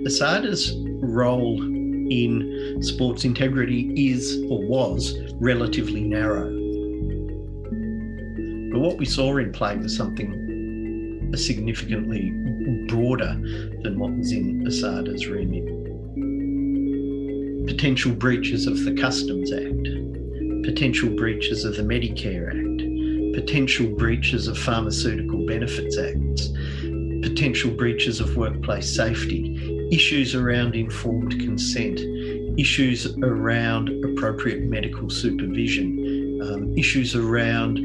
ASADA's role in sports integrity is or was relatively narrow. But what we saw in play was something significantly broader than what was in ASADA's remit. Potential breaches of the Customs Act, potential breaches of the Medicare Act, potential breaches of Pharmaceutical Benefits Acts, potential breaches of workplace safety, issues around informed consent, issues around appropriate medical supervision, issues around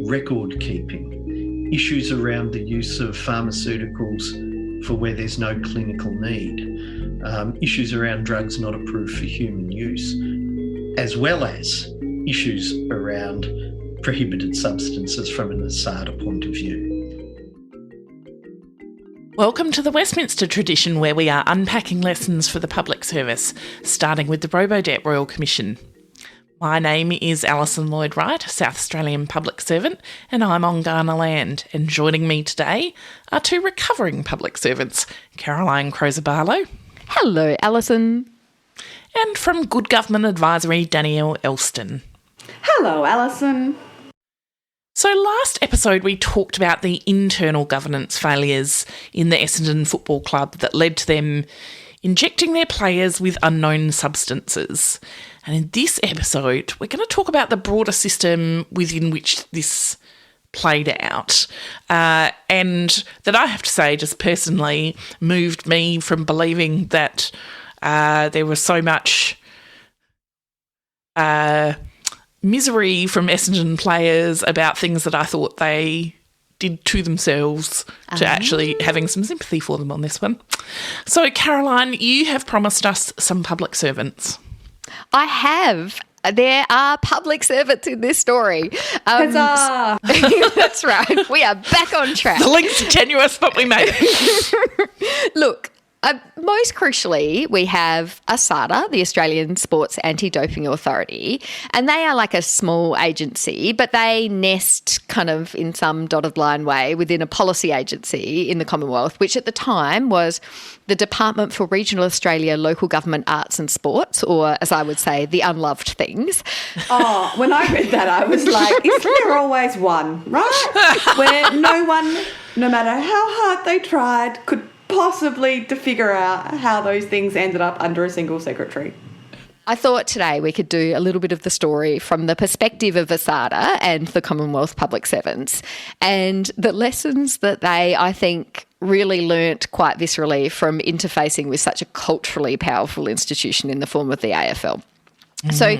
record keeping, issues around the use of pharmaceuticals for where there's no clinical need, issues around drugs not approved for human use, as well as issues around prohibited substances from an ASADA point of view. Welcome to the Westminster tradition, where we are unpacking lessons for the public service, starting with the Robodebt Royal Commission. My name is Alison Lloyd-Wright, South Australian public servant, and I'm on Kaurna land. And joining me today are two recovering public servants, Caroline Crozer-Barlow. Hello, Alison. And from Good Government Advisory, Danielle Elston. Hello, Alison. So last episode we talked about the internal governance failures in the Essendon Football Club that led to them injecting their players with unknown substances. And in this episode, we're going to talk about the broader system within which this played out. And that, I have to say, just personally moved me from believing that there was so much misery from Essendon players about things that I thought they did to themselves to actually having some sympathy for them on this one. So, Caroline, you have promised us some public servants. I have. There are public servants in this story. Huzzah! That's right. We are back on track. The link's tenuous, but we made it. Look, most crucially, we have ASADA, the Australian Sports Anti-Doping Authority, and they are like a small agency, but they nest kind of in some dotted line way within a policy agency in the Commonwealth, which at the time was the Department for Regional Australia Local Government Arts and Sports, or as I would say, the unloved things. Oh, when I read that, I was like, isn't there always one, right? Where no one, no matter how hard they tried, could possibly to figure out how those things ended up under a single secretary. I thought today we could do a little bit of the story from the perspective of ASADA and the Commonwealth public servants, and the lessons that they, I think, really learnt quite viscerally from interfacing with such a culturally powerful institution in the form of the AFL. So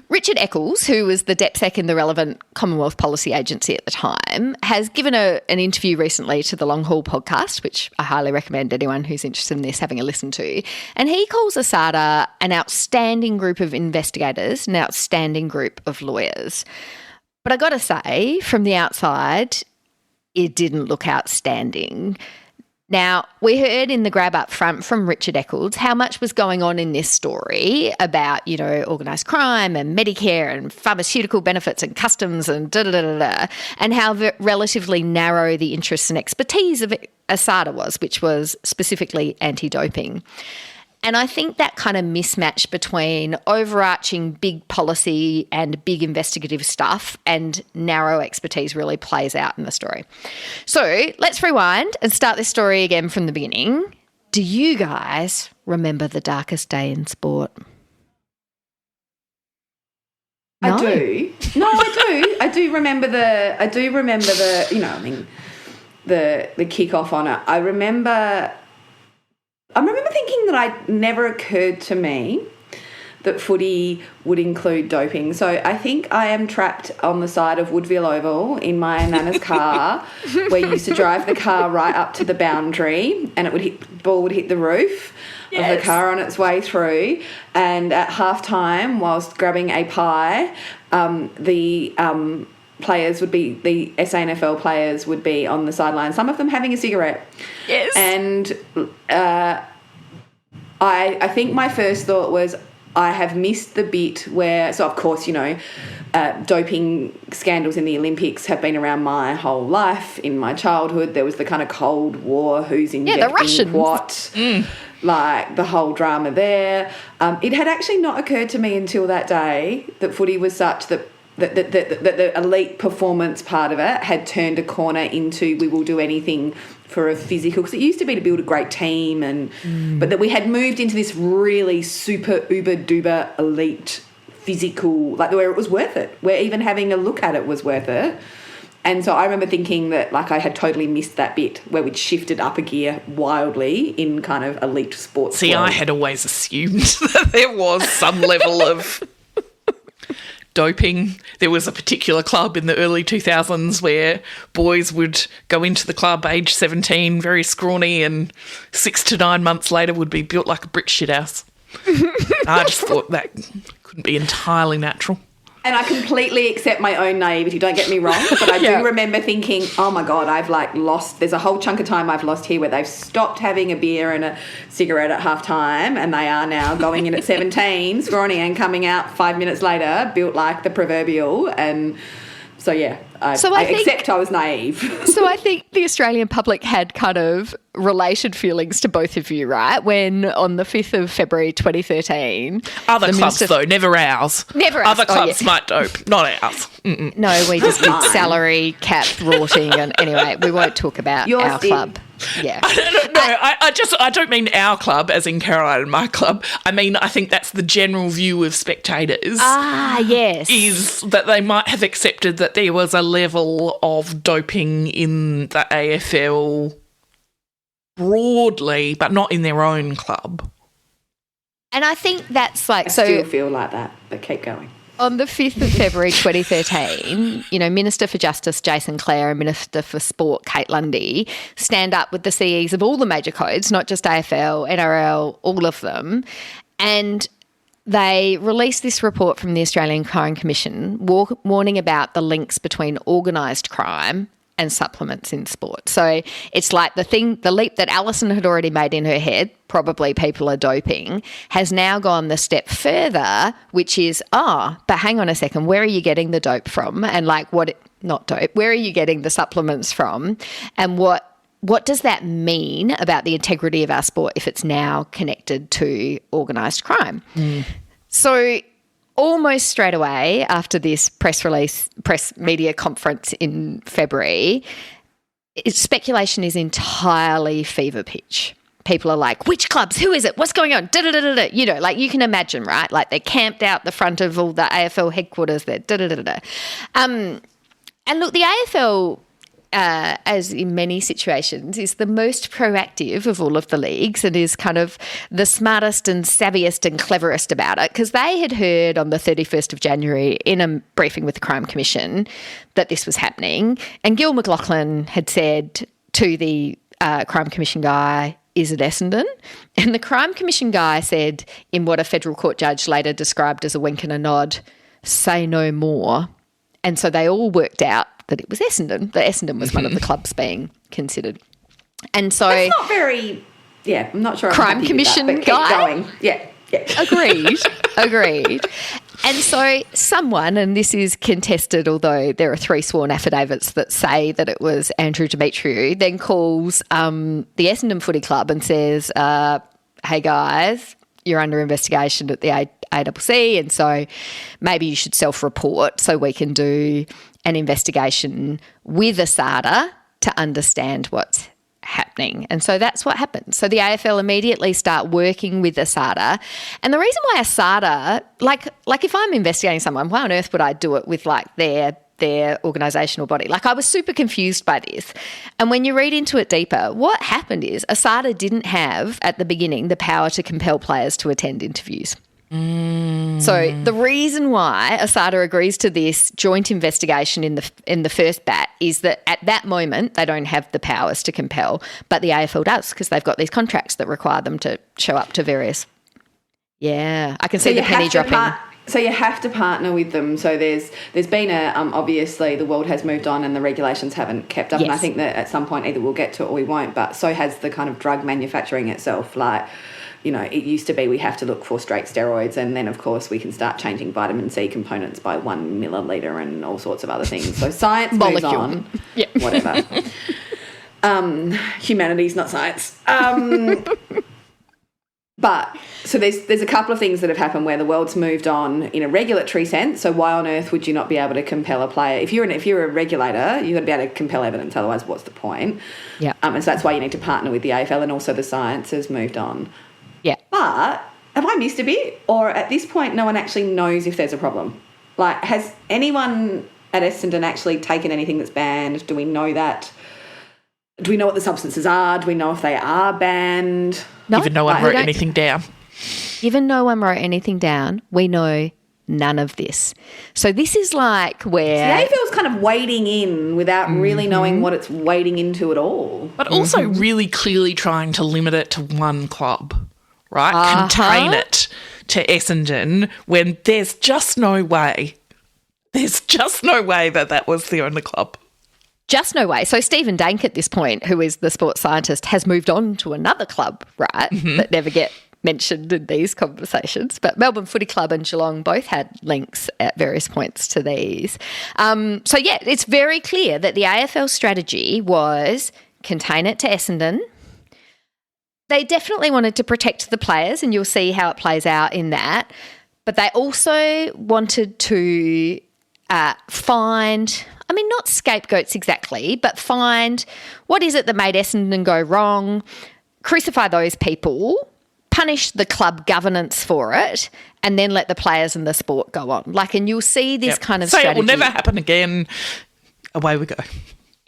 Richard Eccles, who was the DepSec in the relevant Commonwealth Policy Agency at the time, has given an interview recently to the Long Haul podcast, which I highly recommend anyone who's interested in this having a listen to. And he calls ASADA an outstanding group of investigators, an outstanding group of lawyers. But I got to say, from the outside, it didn't look outstanding. Now, we heard in the grab up front from Richard Eccles how much was going on in this story about, you know, organised crime and Medicare and pharmaceutical benefits and customs and da-da-da-da-da, and how relatively narrow the interests and expertise of ASADA was, which was specifically anti-doping. And I think that kind of mismatch between overarching big policy and big investigative stuff and narrow expertise really plays out in the story. So let's rewind and start this story again from the beginning. Do you guys remember the darkest day in sport? No? I do. No, I do. I do remember the, you know, I mean, the kickoff on it. I remember thinking that it never occurred to me that footy would include doping. So I think I am trapped on the side of Woodville Oval in my nana's car, where you used to drive the car right up to the boundary and the ball would hit the roof of the car on its way through. And at halftime, whilst grabbing a pie, the SANFL players would be on the sideline, some of them having a cigarette. Yes. And I think my first thought was, I have missed the bit where, so of course, doping scandals in the Olympics have been around my whole life. In my childhood, there was the kind of Cold War, who's injecting the Russians. what, like the whole drama there. It had actually not occurred to me until that day that footy was such that the elite performance part of it had turned a corner into we will do anything for a physical, because it used to be to build a great team, but that we had moved into this really super uber duper elite physical, like where it was worth it, where even having a look at it was worth it. And so I remember thinking that like I had totally missed that bit where we'd shifted up a gear wildly in kind of elite sports. See, world. I had always assumed that there was some level of doping. There was a particular club in the early 2000s where boys would go into the club age 17, very scrawny, and 6 to 9 months later would be built like a brick shithouse. I just thought that couldn't be entirely natural. And I completely accept my own naivety, don't get me wrong, but I do remember thinking, oh my God, I've like lost, there's a whole chunk of time I've lost here where they've stopped having a beer and a cigarette at half time, and they are now going in at 17, scrawny, and coming out 5 minutes later, built like the proverbial. And so, yeah, I accept I was naive. So I think the Australian public had kind of related feelings to both of you, right? When on the 5th of February 2013... Other clubs, though, never ours. Never ours. Other clubs might dope, not ours. Mm-mm. No, we just did salary cap rorting, and anyway, we won't talk about our club. Yeah. I don't mean our club as in Caroline and my club. I mean, I think that's the general view of spectators. Ah, yes. Is that they might have accepted that there was a level of doping in the AFL broadly, but not in their own club. And I think that's like... I still feel like that, but keep going. On the 5th of February 2013, Minister for Justice Jason Clare and Minister for Sport Kate Lundy stand up with the CEs of all the major codes, not just AFL, NRL, all of them, and they released this report from the Australian Crime Commission warning about the links between organised crime and supplements in sport. So it's like the leap that Alison had already made in her head, probably people are doping, has now gone the step further, which is, but hang on a second, where are you getting the dope from? And like where are you getting the supplements from? And what does that mean about the integrity of our sport if it's now connected to organised crime? So almost straight away after this press media conference in February, speculation is entirely fever pitch. People are like, which clubs? Who is it? What's going on? Da-da-da-da-da. Like you can imagine, right? Like they're camped out the front of all the AFL headquarters there. Da-da-da-da-da. And look, the AFL, as in many situations, is the most proactive of all of the leagues and is kind of the smartest and savviest and cleverest about it, because they had heard on the 31st of January in a briefing with the Crime Commission that this was happening, and Gil McLachlan had said to the Crime Commission guy, is it Essendon? And the Crime Commission guy said, in what a federal court judge later described as a wink and a nod, say no more. And so they all worked out that it was Essendon, that Essendon was one of the clubs being considered. And so... That's not very... Yeah, I'm not sure. Crime Commission that, but guy? Keep going. Yeah. Agreed. And so someone, and this is contested, although there are 3 sworn affidavits that say that it was Andrew Demetriou, then calls the Essendon Footy Club and says, hey guys, you're under investigation at the ACCC, and so maybe you should self-report so we can do an investigation with ASADA to understand what's happening. And so that's what happened. So the AFL immediately start working with ASADA. And the reason why ASADA, like if I'm investigating someone, why on earth would I do it with like their organisational body? Like I was super confused by this. And when you read into it deeper, what happened is ASADA didn't have at the beginning the power to compel players to attend interviews. So the reason why ASADA agrees to this joint investigation in the first bat is that at that moment they don't have the powers to compel, but the AFL does, because they've got these contracts that require them to show up to various. Yeah, I can see the penny dropping. So you have to partner with them. So there's been a obviously the world has moved on and the regulations haven't kept up. Yes. And I think that at some point either we'll get to it or we won't. But so has the kind of drug manufacturing itself. Like it used to be we have to look for straight steroids, and then, of course, we can start changing vitamin C components by 1 milliliter and all sorts of other things. So science moves on. Yeah. Whatever. Humanities, not science. But so there's a couple of things that have happened where the world's moved on in a regulatory sense. So why on earth would you not be able to compel a player? If you're a regulator, you've got to be able to compel evidence. Otherwise, what's the point? Yeah. And so that's why you need to partner with the AFL, and also the science has moved on. Yeah. But have I missed a bit? Or at this point, no one actually knows if there's a problem? Like, has anyone at Essendon actually taken anything that's banned? Do we know that? Do we know what the substances are? Do we know if they are banned? No, Even no one wrote anything down. Even no one wrote anything down. We know none of this. So this is like where... The AFL's kind of wading in without really knowing what it's wading into at all. But also really clearly trying to limit it to one club, right? Contain it to Essendon when there's just no way. There's just no way that was the only club. Just no way. So Stephen Dank at this point, who is the sports scientist, has moved on to another club, right, that never get mentioned in these conversations. But Melbourne Footy Club and Geelong both had links at various points to these. So, yeah, it's very clear that the AFL strategy was contain it to Essendon. They definitely wanted to protect the players, and you'll see how it plays out in that. But they also wanted to find... I mean, not scapegoats exactly, but find what is it that made Essendon go wrong, crucify those people, punish the club governance for it, and then let the players and the sport go on. And you'll see this kind of strategy. It will never happen again. Away we go.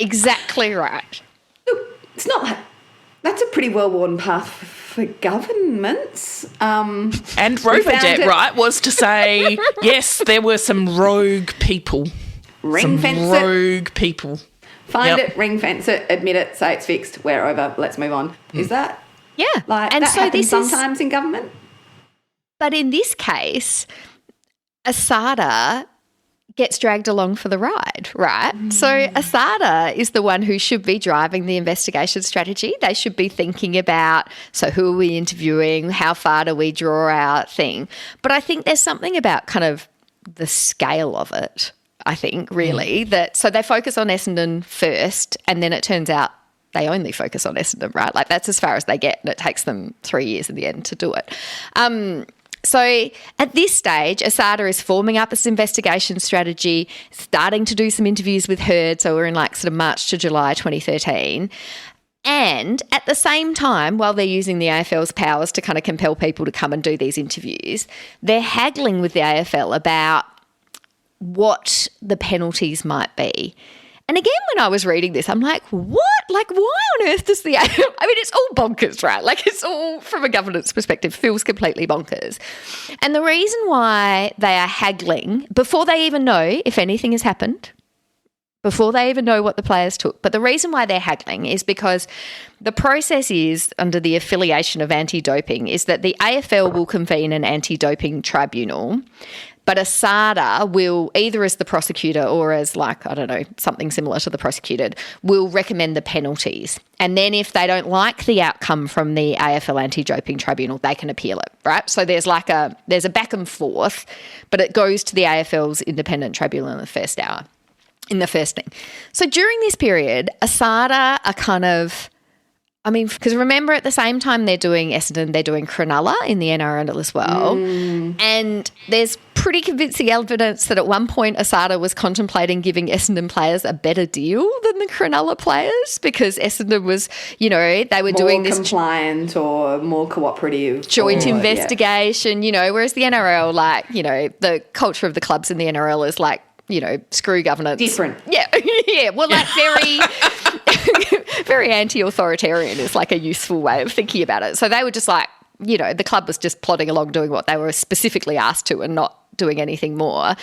Exactly right. Look, it's not like... That's a pretty well-worn path for governments. And Roverdet, right, was to say, yes, there were some rogue people. Ring fence it. Rogue people. Find it, ring fence it, admit it, say it's fixed, we're over, let's move on. Is that... Yeah. And that so happens sometimes in government? But in this case, ASADA gets dragged along for the ride, right? So ASADA is the one who should be driving the investigation strategy. They should be thinking about, so who are we interviewing? How far do we draw our thing? But I think there's something about kind of the scale of it, I think, really, that so they focus on Essendon first, and then it turns out they only focus on Essendon, right? That's as far as they get, and it takes them 3 years in the end to do it. So at this stage, ASADA is forming up this investigation strategy, starting to do some interviews with Heard, so we're in sort of March to July 2013. And at the same time, while they're using the AFL's powers to kind of compel people to come and do these interviews, they're haggling with the AFL about what the penalties might be. And again, when I was reading this, I'm like, what? Why on earth does the... I mean, it's all bonkers, right? It's all, from a governance perspective, feels completely bonkers. And the reason why they are haggling, before they even know if anything has happened, before they even know what the players took, but the reason why they're haggling is because the process is, under the affiliation of anti-doping, is that the AFL will convene an anti-doping tribunal, but ASADA will, either as the prosecutor or as something similar to the prosecuted, will recommend the penalties. And then if they don't like the outcome from the AFL Anti-Doping Tribunal, they can appeal it, right? So there's a back and forth, but it goes to the AFL's independent tribunal in the first hour, in the first thing. So during this period, ASADA are kind of... I mean, because remember, at the same time they're doing Essendon, they're doing Cronulla in the NRL as well. And there's pretty convincing evidence that at one point ASADA was contemplating giving Essendon players a better deal than the Cronulla players, because Essendon was, they were more doing this... compliant or more cooperative. Joint investigation, whereas the NRL, the culture of the clubs in the NRL is screw governance. Different. Yeah. Yeah. Well, very... very anti-authoritarian is a useful way of thinking about it. So they were just the club was just plodding along doing what they were specifically asked to and not doing anything more.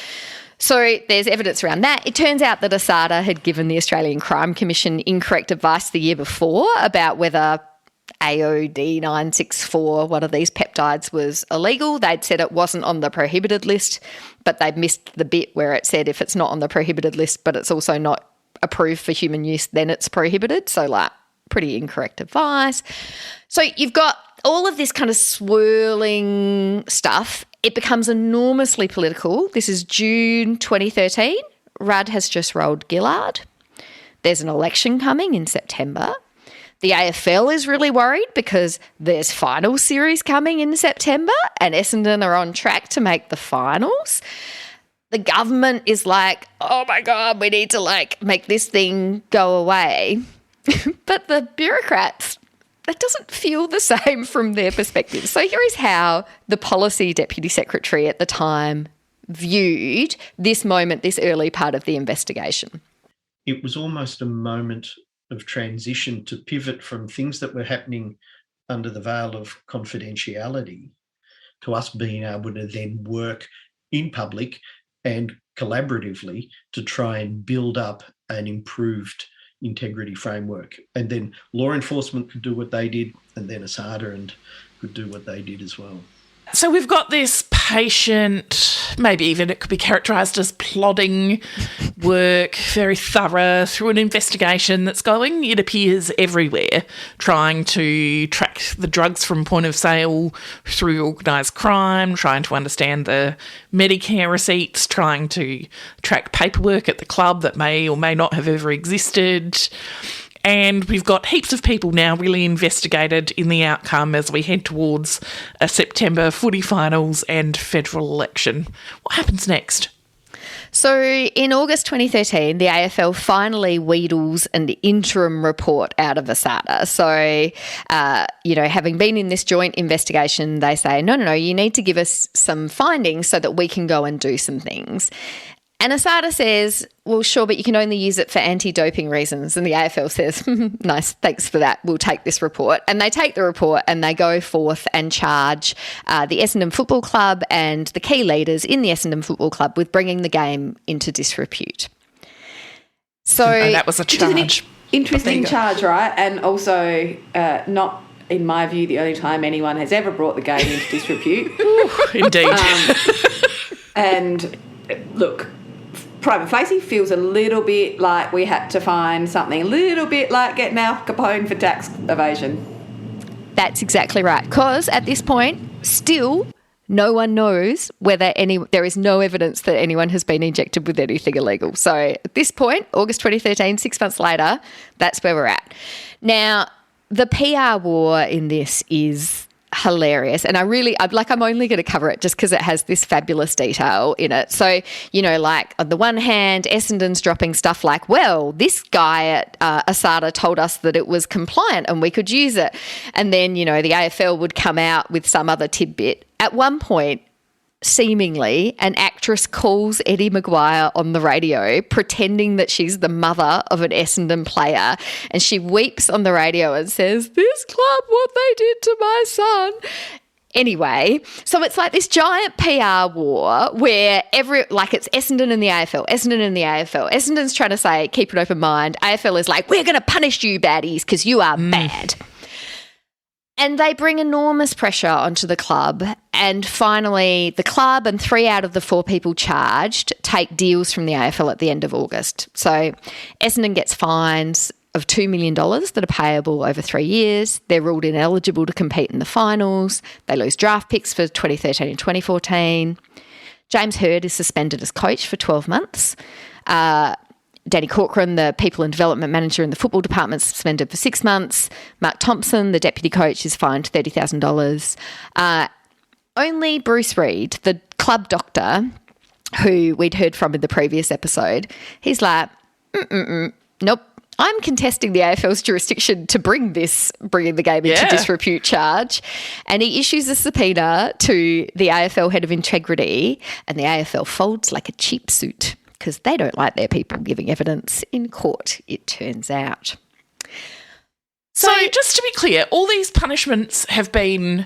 So there's evidence around that. It turns out that ASADA had given the Australian Crime Commission incorrect advice the year before about whether AOD 964, one of these peptides, was illegal. They'd said it wasn't on the prohibited list, but they'd missed the bit where it said if it's not on the prohibited list but it's also not approved for human use, then it's prohibited. So pretty incorrect advice. So you've got all of this kind of swirling stuff, it becomes enormously political. This is June 2013. Rudd has just rolled Gillard. There's an election coming in September. The AFL is really worried because there's final series coming in September and Essendon are on track to make the finals. The government is like, oh my God, we need to make this thing go away. But the bureaucrats, that doesn't feel the same from their perspective. So here is how the policy deputy secretary at the time viewed this moment, this early part of the investigation. It was almost a moment of transition to pivot from things that were happening under the veil of confidentiality to us being able to then work in public and collaboratively to try and build up an improved integrity framework. And then law enforcement could do what they did, and then ASADA and could do what they did as well. So we've got this patient, maybe even it could be characterised as plodding work, very thorough, through an investigation that's going, it appears, everywhere, trying to track the drugs from point of sale through organised crime, trying to understand the Medicare receipts, trying to track paperwork at the club that may or may not have ever existed. And we've got heaps of people now really investigated in the outcome as we head towards a September footy finals and federal election. What happens next? So in August 2013, the AFL finally wheedles an interim report out of ASADA. So, having been in this joint investigation, they say, no, you need to give us some findings so that we can go and do some things. And ASADA says, well, sure, but you can only use it for anti-doping reasons. And the AFL says, nice, thanks for that. We'll take this report. And they take the report and they go forth and charge the Essendon Football Club and the key leaders in the Essendon Football Club with bringing the game into disrepute. So and that was a charge. Which is an interesting charge, right? And also not, in my view, the only time anyone has ever brought the game into disrepute. Indeed. And look, prima facie feels a little bit like we had to find something, a little bit like getting Al Capone for tax evasion. That's exactly right. Because at this point, still, no one knows whether there is no evidence that anyone has been injected with anything illegal. So at this point, August 2013, 6 months later, that's where we're at. Now, the PR war in this is hilarious. And I'm only going to cover it just because it has this fabulous detail in it. So, on the one hand, Essendon's dropping stuff like, well, this guy at ASADA told us that it was compliant and we could use it. And then, the AFL would come out with some other tidbit. At one point, seemingly, an actress calls Eddie Maguire on the radio pretending that she's the mother of an Essendon player, and she weeps on the radio and says, this club, what they did to my son. Anyway, so it's like this giant PR war where it's Essendon and the AFL, Essendon and the AFL. Essendon's trying to say, keep an open mind. AFL is like, we're going to punish you baddies because you are bad. And they bring enormous pressure onto the club. And finally, the club and 3 out of the 4 people charged take deals from the AFL at the end of August. So Essendon gets fines of $2 million that are payable over 3 years. They're ruled ineligible to compete in the finals. They lose draft picks for 2013 and 2014. James Hird is suspended as coach for 12 months. Danny Corcoran, the People and Development Manager in the football department, suspended for 6 months. Mark Thompson, the Deputy Coach, is fined $30,000. Only Bruce Reid, the club doctor, who we'd heard from in the previous episode, he's like, nope, I'm contesting the AFL's jurisdiction to bringing the game into disrepute charge. And he issues a subpoena to the AFL Head of Integrity, and the AFL folds like a cheap suit, because they don't like their people giving evidence in court, it turns out. So just to be clear, all these punishments have been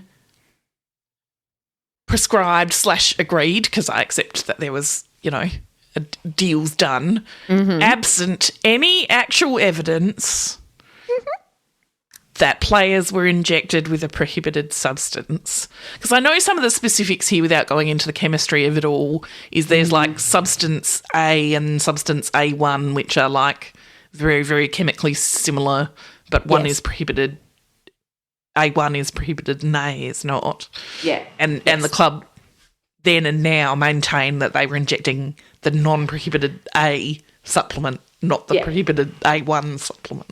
prescribed / agreed, because I accept that there was, deals done, absent any actual evidence that players were injected with a prohibited substance. Because I know some of the specifics here without going into the chemistry of it all is there's substance A and substance A1, which are very, very chemically similar, but one is prohibited A1 is prohibited and A is not. Yeah. And the club then and now maintain that they were injecting the non-prohibited A supplement, not the prohibited A1 supplement.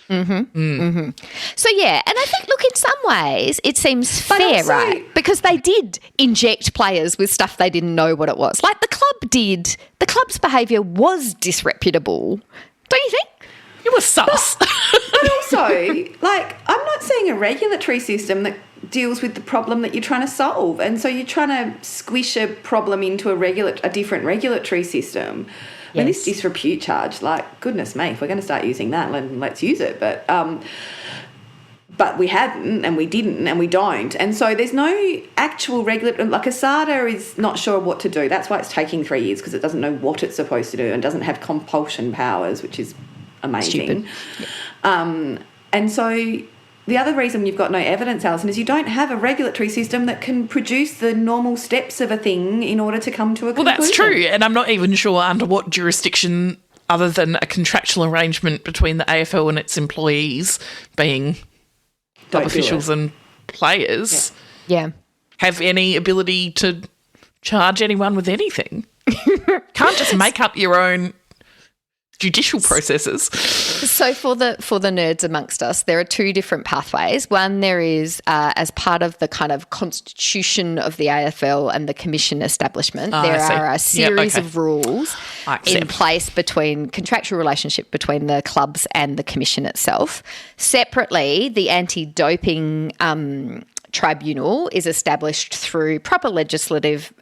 So, yeah, and I think, look, in some ways it seems fair, also, right? Because they did inject players with stuff they didn't know what it was. Like the club did. The club's behaviour was disreputable, don't you think? It was sus. But also, like, I'm not seeing a regulatory system that deals with the problem that you're trying to solve. And so you're trying to squish a problem into a different regulatory system. I mean, this disrepute charge, like, goodness me, if we're going to start using that, let's use it. But we hadn't, and we didn't, and we don't. And so there's no actual regulatory, like ASADA is not sure what to do. That's why it's taking 3 years, because it doesn't know what it's supposed to do and doesn't have compulsion powers, which is amazing. And so the other reason you've got no evidence, Alison, is you don't have a regulatory system that can produce the normal steps of a thing in order to come to a conclusion. Well, that's true. And I'm not even sure under what jurisdiction, other than a contractual arrangement between the AFL and its employees, being club officials and players, have any ability to charge anyone with anything. Can't just make up your own judicial processes. So for the nerds amongst us, there are two different pathways. One, there is as part of the kind of constitution of the AFL and the commission establishment, there are a series of rules in place between contractual relationship between the clubs and the commission itself. Separately, the anti-doping tribunal is established through proper legislative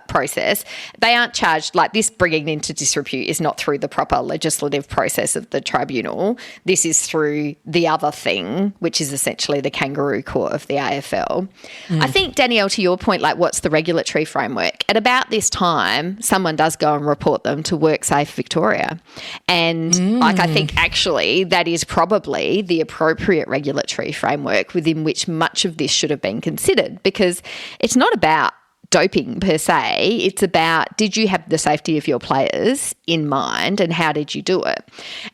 process. They aren't charged, like this bringing into disrepute is not through the proper legislative process of the tribunal. This is through the other thing, which is essentially the kangaroo court of the AFL. I think, Danielle, to your point, like what's the regulatory framework? At about this time, someone does go and report them to WorkSafe Victoria. And like I think actually that is probably the appropriate regulatory framework within which much of this should have been considered, because it's not about doping per se, it's about did you have the safety of your players in mind and how did you do it?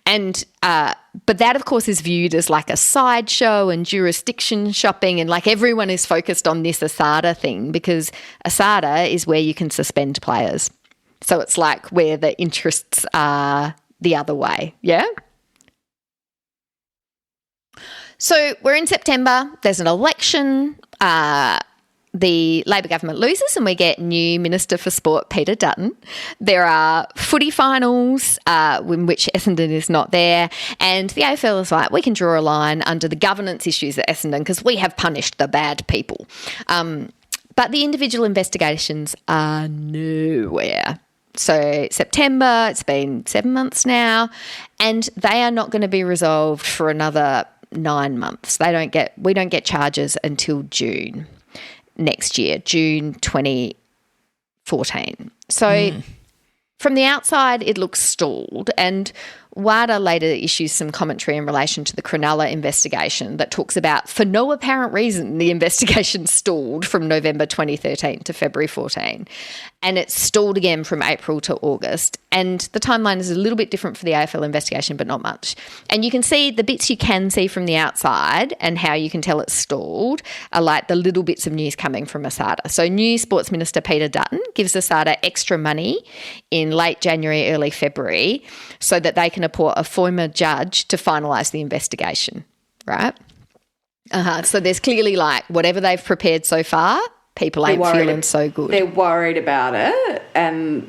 And but that of course is viewed as like a sideshow and jurisdiction shopping, and like everyone is focused on this ASADA thing because ASADA is where you can suspend players. So it's like where the interests are the other way, yeah? So we're in September, there's an election, the Labor government loses and we get new Minister for Sport, Peter Dutton. There are footy finals in which Essendon is not there, and the AFL is like, we can draw a line under the governance issues at Essendon because we have punished the bad people. But the individual investigations are nowhere. So September, it's been 7 months now, and they are not going to be resolved for another 9 months. We don't get charges until June next year, June 2014. So from the outside, it looks stalled, and WADA later issues some commentary in relation to the Cronulla investigation that talks about, for no apparent reason, the investigation stalled from November 2013 to February 14, and it stalled again from April to August. And the timeline is a little bit different for the AFL investigation, but not much. And you can see the bits you can see from the outside and how you can tell it's stalled are like the little bits of news coming from ASADA. So new Sports Minister Peter Dutton gives ASADA extra money in late January, early February so that they can appoint a former judge to finalise the investigation, right? So there's clearly like whatever they've prepared so far, people ain't feeling so good. They're worried about it, and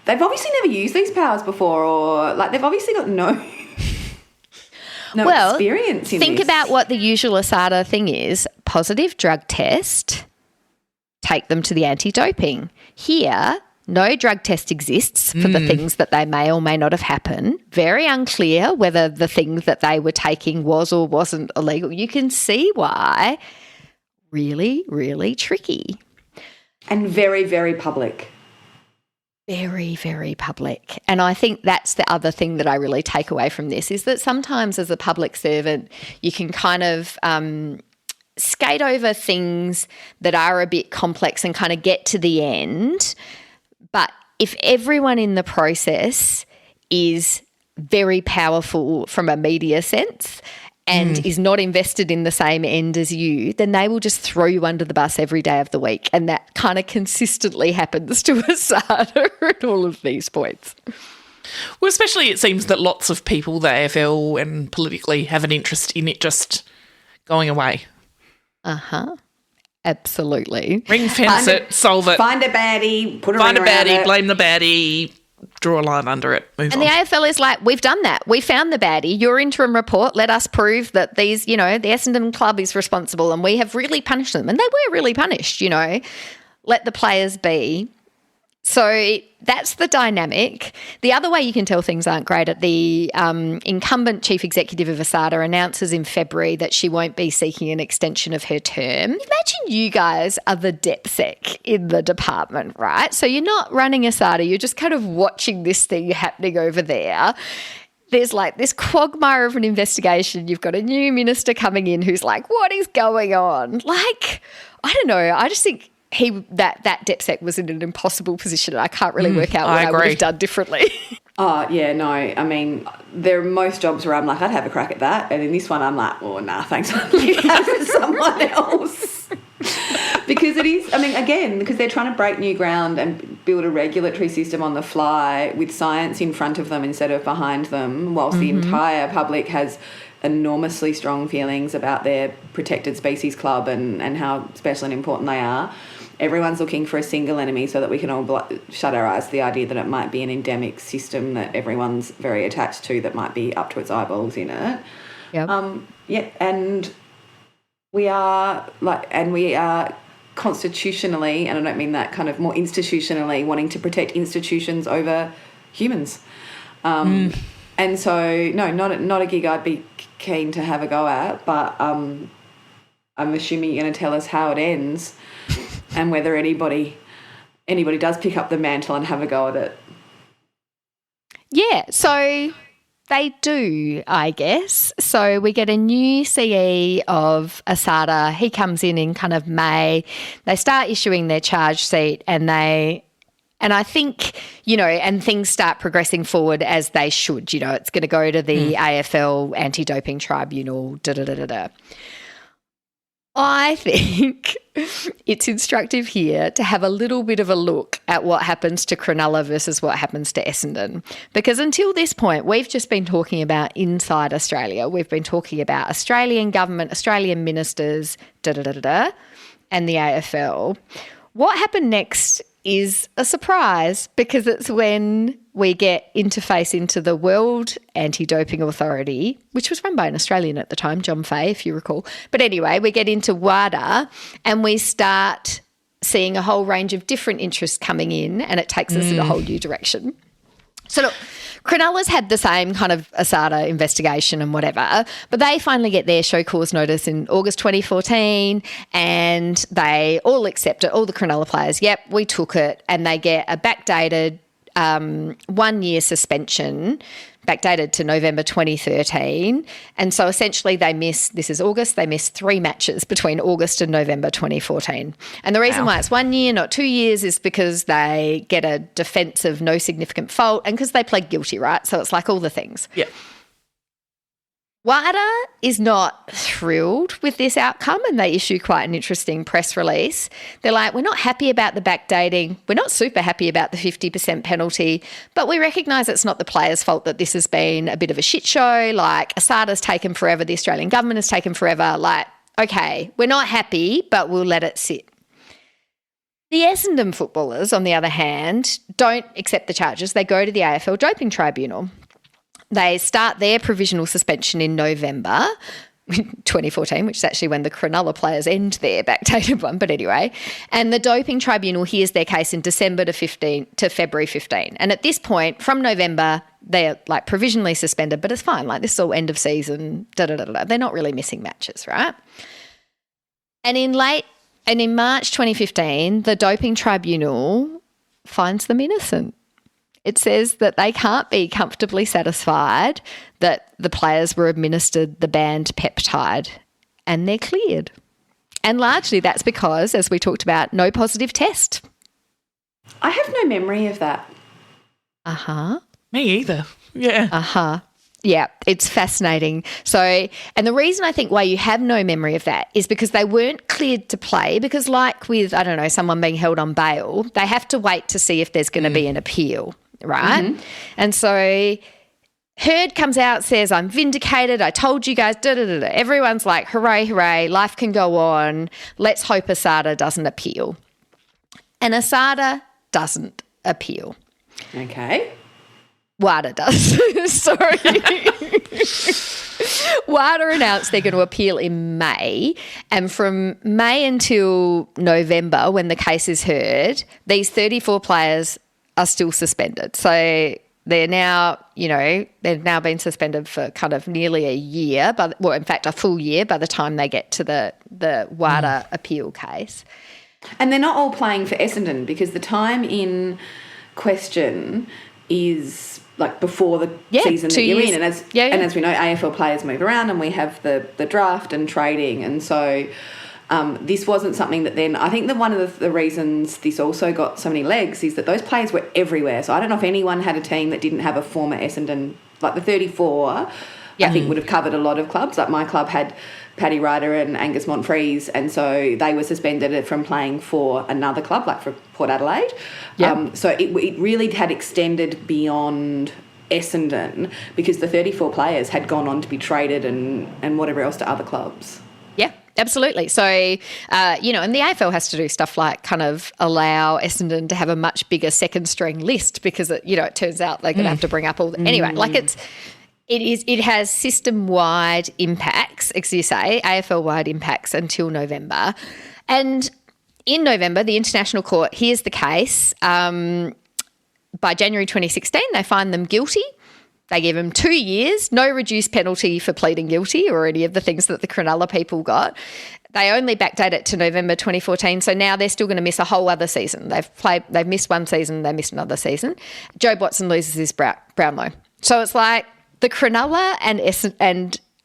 they've obviously never used these powers before, or like they've obviously got no experience in think this. about what the usual ASADA thing is. Positive drug test, take them to the anti-doping. Here, no drug test exists for the things that they may or may not have happened. Very unclear whether the thing that they were taking was or wasn't illegal. You can see why. Really, really tricky. And very, very public. Very, very public. And I think that's the other thing that I really take away from this is that sometimes as a public servant you can kind of skate over things that are a bit complex and kind of get to the end. But if everyone in the process is very powerful from a media sense and is not invested in the same end as you, then they will just throw you under the bus every day of the week. And that kind of consistently happens to ASADA at all of these points. Well, especially it seems that lots of people, the AFL and politically, have an interest in it just going away. Absolutely. Ring fence it, solve it. Find a baddie, put a Find a ring around baddie, it. blame the baddie, draw a line under it, move And on. the AFL is like, we've done that. We found the baddie. Your interim report, let us prove that these, the Essendon club is responsible, and we have really punished them. And they were really punished, let the players be. So that's the dynamic. The other way you can tell things aren't great, at the incumbent chief executive of ASADA announces in February that she won't be seeking an extension of her term. Imagine you guys are the DepSec in the department, right? So you're not running ASADA, you're just kind of watching this thing happening over there. There's like this quagmire of an investigation. You've got a new minister coming in who's like, what is going on? Like, I don't know. I just think that DepSec was in an impossible position, and I can't really work out what I would have done differently. Oh, yeah, no. I mean, there are most jobs where I'm like, I'd have a crack at that. And in this one, I'm like, oh, nah, thanks. Leave that for someone else. Because it is, because they're trying to break new ground and build a regulatory system on the fly with science in front of them instead of behind them, whilst the entire public has enormously strong feelings about their protected species club and how special and important they are. Everyone's looking for a single enemy so that we can all shut our eyes to the idea that it might be an endemic system that everyone's very attached to that might be up to its eyeballs in it. Yep. And we are constitutionally, and I don't mean that kind of more institutionally, wanting to protect institutions over humans. And so, no, not a gig I'd be keen to have a go at, but I'm assuming you're going to tell us how it ends and whether anybody does pick up the mantle and have a go at it. Yeah, so they do, I guess. So we get a new CE of ASADA. He comes in kind of May. They start issuing their charge sheet, and I think, and things start progressing forward as they should. It's going to go to the AFL Anti-Doping Tribunal, I think it's instructive here to have a little bit of a look at what happens to Cronulla versus what happens to Essendon. Because until this point, we've just been talking about inside Australia. We've been talking about Australian government, Australian ministers, and the AFL. What happened next is a surprise, because it's when we get interface into the World Anti-Doping Authority, which was run by an Australian at the time, John Fay, if you recall. But anyway, we get into WADA and we start seeing a whole range of different interests coming in, and it takes us in a whole new direction. So look, Cronulla's had the same kind of ASADA investigation and whatever, but they finally get their show cause notice in August 2014, and they all accept it, all the Cronulla players. Yep, we took it, and they get a backdated 1-year suspension, backdated to November 2013. And so essentially they miss 3 matches between August and November 2014. And the reason why it's 1 year, not 2 years, is because they get a defence of no significant fault and because they pled guilty, right? So it's like all the things. Yeah. WADA is not thrilled with this outcome, and they issue quite an interesting press release. They're like, we're not happy about the backdating. We're not super happy about the 50% penalty, but we recognise it's not the players' fault that this has been a bit of a shit show. Like, ASADA's taken forever. The Australian government has taken forever. Like, okay, we're not happy, but we'll let it sit. The Essendon footballers, on the other hand, don't accept the charges. They go to the AFL Doping Tribunal. They start their provisional suspension in November 2014, which is actually when the Cronulla players end their backdated one, but anyway. And the Doping Tribunal hears their case in December to February 15. And at this point, from November, they're like provisionally suspended, but it's fine. Like, this is all end of season, They're not really missing matches, right? And in March 2015, the Doping Tribunal finds them innocent. It says that they can't be comfortably satisfied that the players were administered the banned peptide, and they're cleared. And largely that's because, as we talked about, no positive test. I have no memory of that. Uh-huh. Me either. Yeah. Uh-huh. Yeah, it's fascinating. So, and the reason I think why you have no memory of that is because they weren't cleared to play, because like with, I don't know, someone being held on bail, they have to wait to see if there's going to be an appeal, right? Mm-hmm. And so Heard comes out, says, I'm vindicated, I told you guys, da-da-da-da. Everyone's like, hooray, hooray, life can go on. Let's hope ASADA doesn't appeal. And ASADA doesn't appeal. Okay. WADA does. Sorry. WADA announced they're going to appeal in May, and from May until November, when the case is heard, these 34 players are still suspended. So they're now, they've now been suspended for kind of nearly a year, well, in fact, a full year by the time they get to the WADA appeal case. And they're not all playing for Essendon, because the time in question is like before the season that you're in. And as we know, AFL players move around, and we have the draft and trading. And so this wasn't something that then, I think that one of the reasons this also got so many legs is that those players were everywhere. So I don't know if anyone had a team that didn't have a former Essendon, like the 34, I think would have covered a lot of clubs. Like my club had Paddy Ryder and Angus Montfrees, and so they were suspended from playing for another club, like for Port Adelaide. Yep. So it really had extended beyond Essendon, because the 34 players had gone on to be traded and whatever else to other clubs. Yeah, absolutely. So, and the AFL has to do stuff like kind of allow Essendon to have a much bigger second string list, because, it turns out they're going to have to bring up all... Anyway, like it has system-wide impacts, as you say, AFL-wide impacts until November. And in November, the International Court hears the case. By January 2016, they find them guilty. They give them 2 years, no reduced penalty for pleading guilty or any of the things that the Cronulla people got. They only backdate it to November 2014, so now they're still going to miss a whole other season. They've missed one season, they missed another season. Joe Watson loses his Brownlow. So it's like the Cronulla and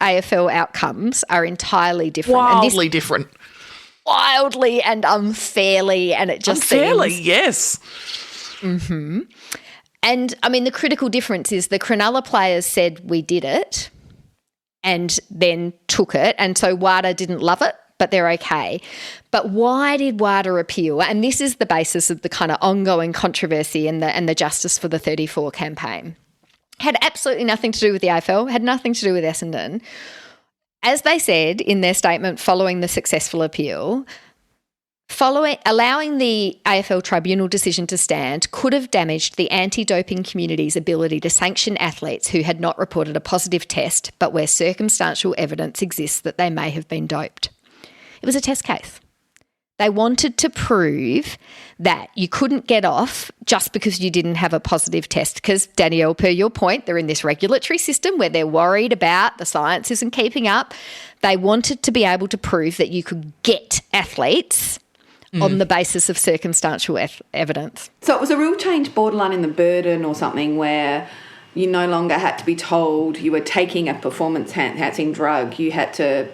AFL outcomes are entirely different. Wildly different. Wildly and unfairly, and it just seems... yes. Mm-hmm. And, I mean, the critical difference is the Cronulla players said we did it and then took it, and so WADA didn't love it, but they're okay. But why did WADA appeal? And this is the basis of the kind of ongoing controversy and the Justice for the 34 campaign. Had absolutely nothing to do with the AFL, had nothing to do with Essendon. As they said in their statement following the successful appeal, allowing the AFL tribunal decision to stand could have damaged the anti-doping community's ability to sanction athletes who had not reported a positive test, but where circumstantial evidence exists that they may have been doped. It was a test case. They wanted to prove that you couldn't get off just because you didn't have a positive test, because, Danielle, per your point, they're in this regulatory system where they're worried about the science isn't keeping up. They wanted to be able to prove that you could get athletes on the basis of circumstantial evidence. So it was a real change, borderline in the burden or something, where you no longer had to be told you were taking a performance-enhancing drug. You had to,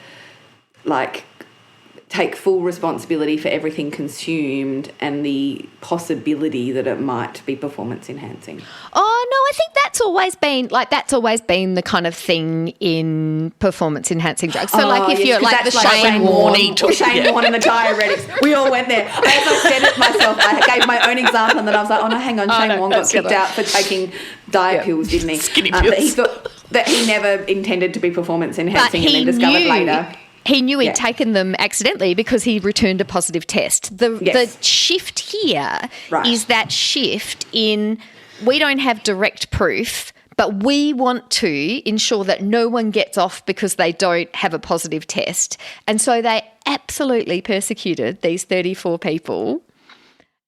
take full responsibility for everything consumed and the possibility that it might be performance-enhancing. Oh, no, I think that's always been the kind of thing in performance-enhancing drugs. So, if you're like the Shane Warne or Shane Warne and the diuretics, we all went there. As I said it myself, I gave my own example, and then I was like, oh, no, hang on, Shane Warne got kicked out for taking diet pills, didn't he? Skinny pills. He thought that he never intended to be performance-enhancing and then discovered later. He knew he'd taken them accidentally because he returned a positive test. The shift here is that shift in we don't have direct proof, but we want to ensure that no one gets off because they don't have a positive test. And so they absolutely persecuted these 34 people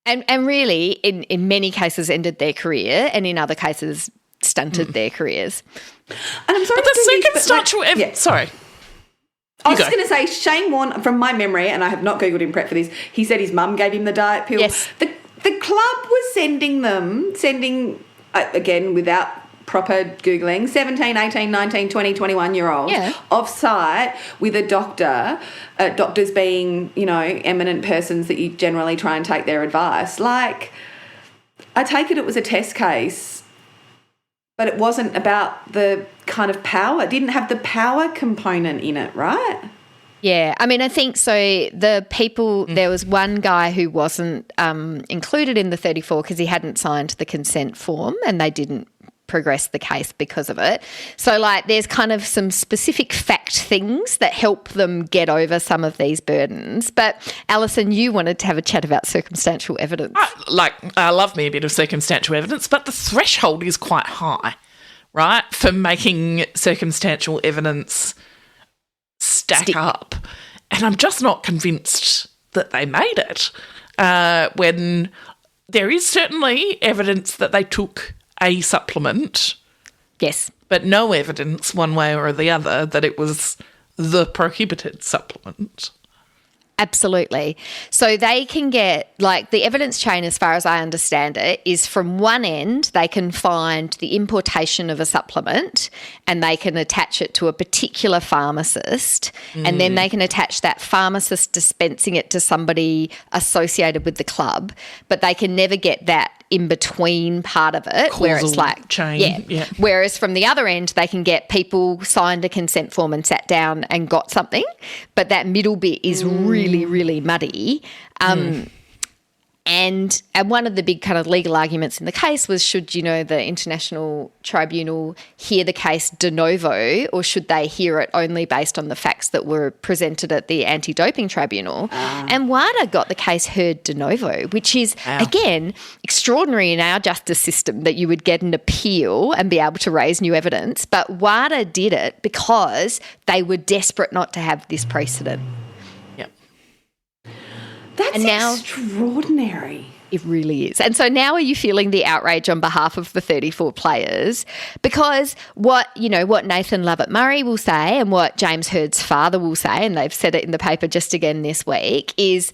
and really in many cases ended their career, and in other cases stunted their careers. And I'm sorry, but the circumstantial sorry. I was just going to say, Shane Warne, from my memory, and I have not Googled in prep for this, he said his mum gave him the diet pill. Yes. The club was sending, again, without proper Googling, 17, 18, 19, 20, 21-year-olds off-site with a doctor, doctors being, eminent persons that you generally try and take their advice. I take it was a test case. but it wasn't about the kind of power. It didn't have the power component in it, right? Yeah, I mean, I think so. The people, there was one guy who wasn't included in the 34 because he hadn't signed the consent form, and they didn't progress the case because of it. So, like, there's kind of some specific fact things that help them get over some of these burdens. But, Alison, you wanted to have a chat about circumstantial evidence. I love me a bit of circumstantial evidence, but the threshold is quite high, right, for making circumstantial evidence stack up. And I'm just not convinced that they made it when there is certainly evidence that they took a supplement. Yes. But no evidence one way or the other that it was the prohibited supplement. Absolutely. So they can get, like, the evidence chain, as far as I understand it, is from one end they can find the importation of a supplement and they can attach it to a particular pharmacist, and then they can attach that pharmacist dispensing it to somebody associated with the club, but they can never get that in between part of it, Causal where it's like chain. Yeah. Whereas from the other end, they can get people signed a consent form and sat down and got something, but that middle bit is really, really muddy. And one of the big kind of legal arguments in the case was, should, the International Tribunal hear the case de novo, or should they hear it only based on the facts that were presented at the Anti-Doping Tribunal? And WADA got the case heard de novo, which is, again, extraordinary in our justice system that you would get an appeal and be able to raise new evidence. But WADA did it because they were desperate not to have this precedent. That's extraordinary. It really is. And so now are you feeling the outrage on behalf of the 34 players? Because what Nathan Lovett-Murray will say and what James Hird's father will say, and they've said it in the paper just again this week, is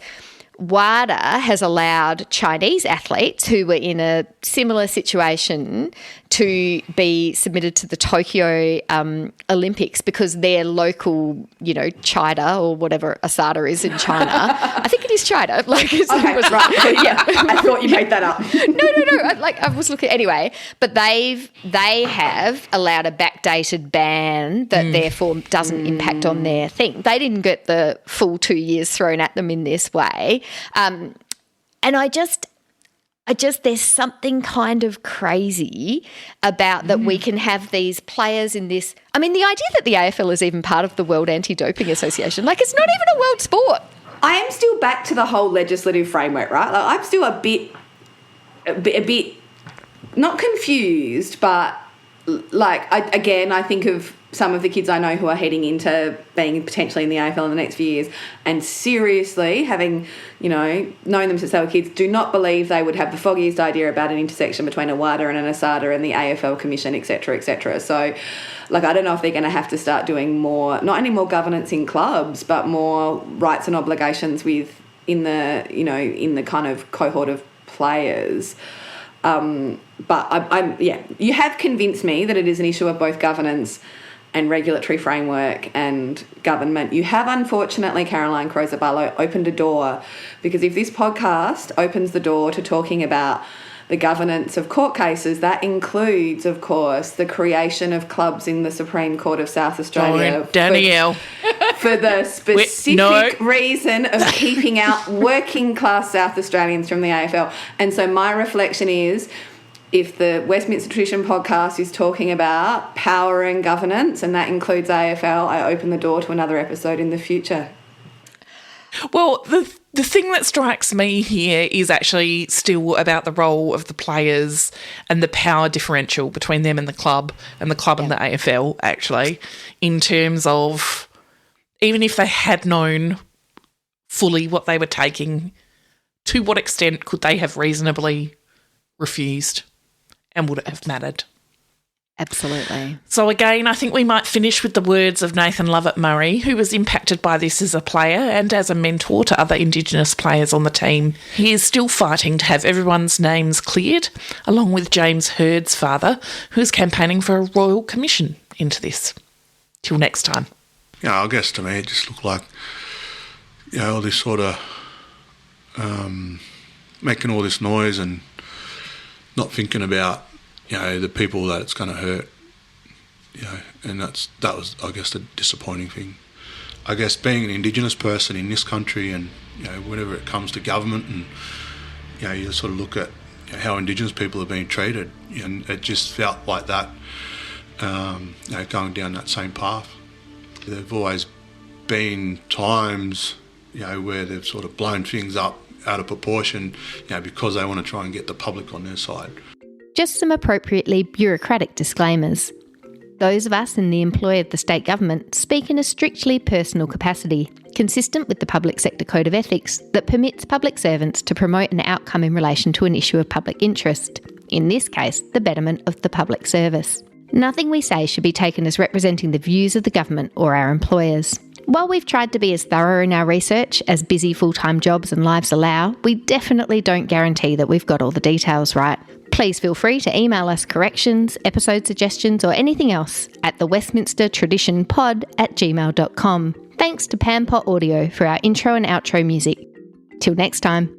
WADA has allowed Chinese athletes who were in a similar situation to be submitted to the Tokyo Olympics because their local, China or whatever ASADA is in China. I think it is China. Like, it was right. Yeah, I thought you made that up. No. I was looking anyway. But they have allowed a backdated ban that therefore doesn't impact on their thing. They didn't get the full 2 years thrown at them in this way. And I just there's something kind of crazy about that we can have these players in this. I mean, the idea that the AFL is even part of the World Anti-Doping Association, like, it's not even a world sport. I am still back to the whole legislative framework, right? Like, I'm still a bit not confused, but I think of some of the kids I know who are heading into being potentially in the AFL in the next few years, and seriously, having, known them since they were kids, do not believe they would have the foggiest idea about an intersection between a WADA and an ASADA and the AFL Commission, etc., etc. So, I don't know if they're going to have to start doing more, not only more governance in clubs, but more rights and obligations in the kind of cohort of players. But you have convinced me that it is an issue of both governance and regulatory framework and government. You have, unfortunately, Caroline Croza-Barlow, opened a door, because if this podcast opens the door to talking about the governance of court cases, that includes, of course, the creation of clubs in the Supreme Court of South Australia. Danielle. For the specific reason of keeping out working class South Australians from the AFL. And so my reflection is, if the Westminster Tradition podcast is talking about power and governance, and that includes AFL, I open the door to another episode in the future. Well, the thing that strikes me here is actually still about the role of the players and the power differential between them and the club and the AFL, actually, in terms of, even if they had known fully what they were taking, to what extent could they have reasonably refused, and would it have mattered? Absolutely. So again, I think we might finish with the words of Nathan Lovett-Murray, who was impacted by this as a player and as a mentor to other Indigenous players on the team. He is still fighting to have everyone's names cleared, along with James Hird's father, who is campaigning for a royal commission into this. Till next time. I guess to me it just looked like, all this sort of making all this noise and not thinking about the people that it's going to hurt. And that was, I guess, the disappointing thing. I guess being an Indigenous person in this country, and whenever it comes to government, and you sort of look at how Indigenous people are being treated, and it just felt like that, going down that same path. There've always been times, where they've sort of blown things up out of proportion, because they want to try and get the public on their side. Just some appropriately bureaucratic disclaimers. Those of us in the employ of the state government speak in a strictly personal capacity, consistent with the Public Sector Code of Ethics that permits public servants to promote an outcome in relation to an issue of public interest, in this case, the betterment of the public service. Nothing we say should be taken as representing the views of the government or our employers. While we've tried to be as thorough in our research as busy full-time jobs and lives allow, we definitely don't guarantee that we've got all the details right. Please feel free to email us corrections, episode suggestions or anything else at thewestminstertraditionpod@gmail.com. Thanks to Pampot Audio for our intro and outro music. Till next time.